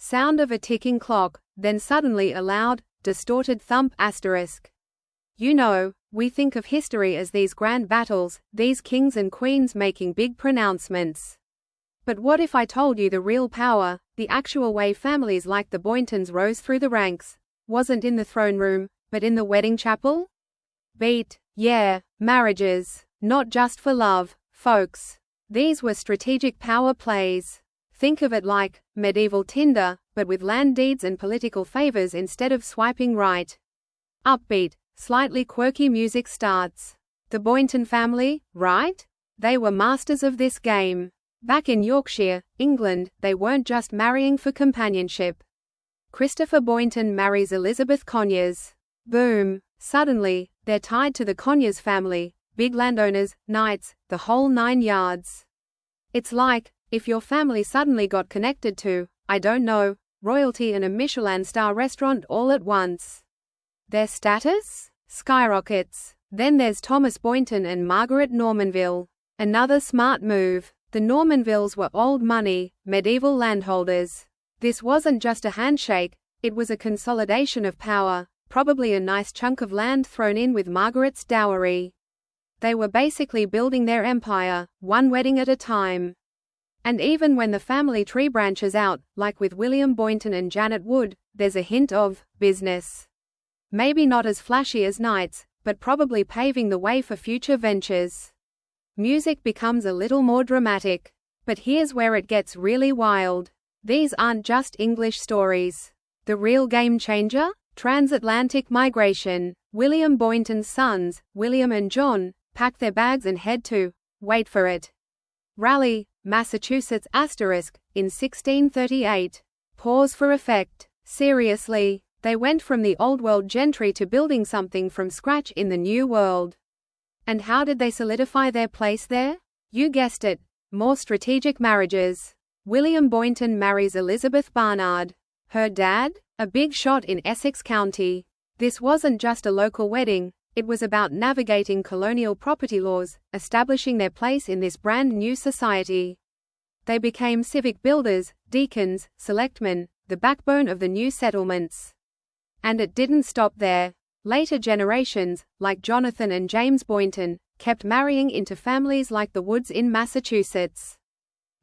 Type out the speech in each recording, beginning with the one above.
Sound of a ticking clock, then suddenly a loud, distorted thump asterisk. You know, we think of history as these grand battles, these kings and queens making big pronouncements. But what if I told you the real power, the actual way families like the Poyntons rose through the ranks, wasn't in the throne room, but in the wedding chapel? Beat, yeah, marriages, not just for love, folks. These were strategic power plays. Think of it like medieval Tinder, but with land deeds and political favors instead of swiping right. Upbeat, slightly quirky music starts. The Poynton family, right? They were masters of this game. Back in Yorkshire, England, they weren't just marrying for companionship. Christopher Poynton marries Elizabeth Conyers. Boom. Suddenly, they're tied to the Conyers family, big landowners, knights, the whole 9 yards. It's like, if your family suddenly got connected to, I don't know, royalty and a Michelin star restaurant all at once. Their status skyrockets. Then there's Thomas Poynton and Margaret Normanville. Another smart move. The Normanvilles were old money, medieval landholders. This wasn't just a handshake, it was a consolidation of power, probably a nice chunk of land thrown in with Margaret's dowry. They were basically building their empire, one wedding at a time. And even when the family tree branches out, like with William Poynton and Janet Wood, there's a hint of business. Maybe not as flashy as knights, but probably paving the way for future ventures. Music becomes a little more dramatic. But here's where it gets really wild. These aren't just English stories. The real game changer? Transatlantic migration. William Poynton's sons, William and John, pack their bags and head to, wait for it, Raleigh, Massachusetts in 1638. Pause for effect. Seriously, they went from the old world gentry to building something from scratch in the new world. And how did they solidify their place there? You guessed it, more strategic marriages. William Poynton marries Elizabeth Barnard. Her dad? A big shot in Essex County. This wasn't just a local wedding, it was about navigating colonial property laws, establishing their place in this brand new society. They became civic builders, deacons, selectmen, the backbone of the new settlements. And it didn't stop there. Later generations, like Jonathan and James Poynton, kept marrying into families like the Woods in Massachusetts.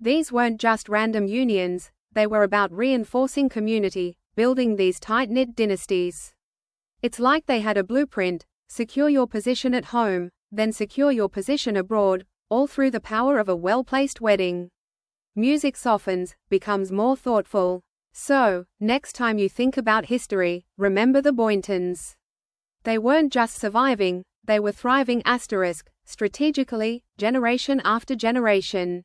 These weren't just random unions, they were about reinforcing community, building these tight-knit dynasties. It's like they had a blueprint: secure your position at home, then secure your position abroad, all through the power of a well-placed wedding. Music softens, becomes more thoughtful. So, next time you think about history, remember the Poyntons. They weren't just surviving, they were thriving strategically, generation after generation.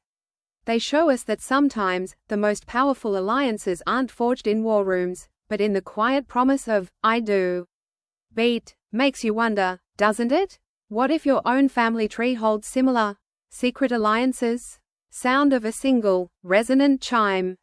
They show us that sometimes, the most powerful alliances aren't forged in war rooms, but in the quiet promise of, I do. Beat, makes you wonder, doesn't it? What if your own family tree holds similar, secret alliances? Sound of a single, resonant chime.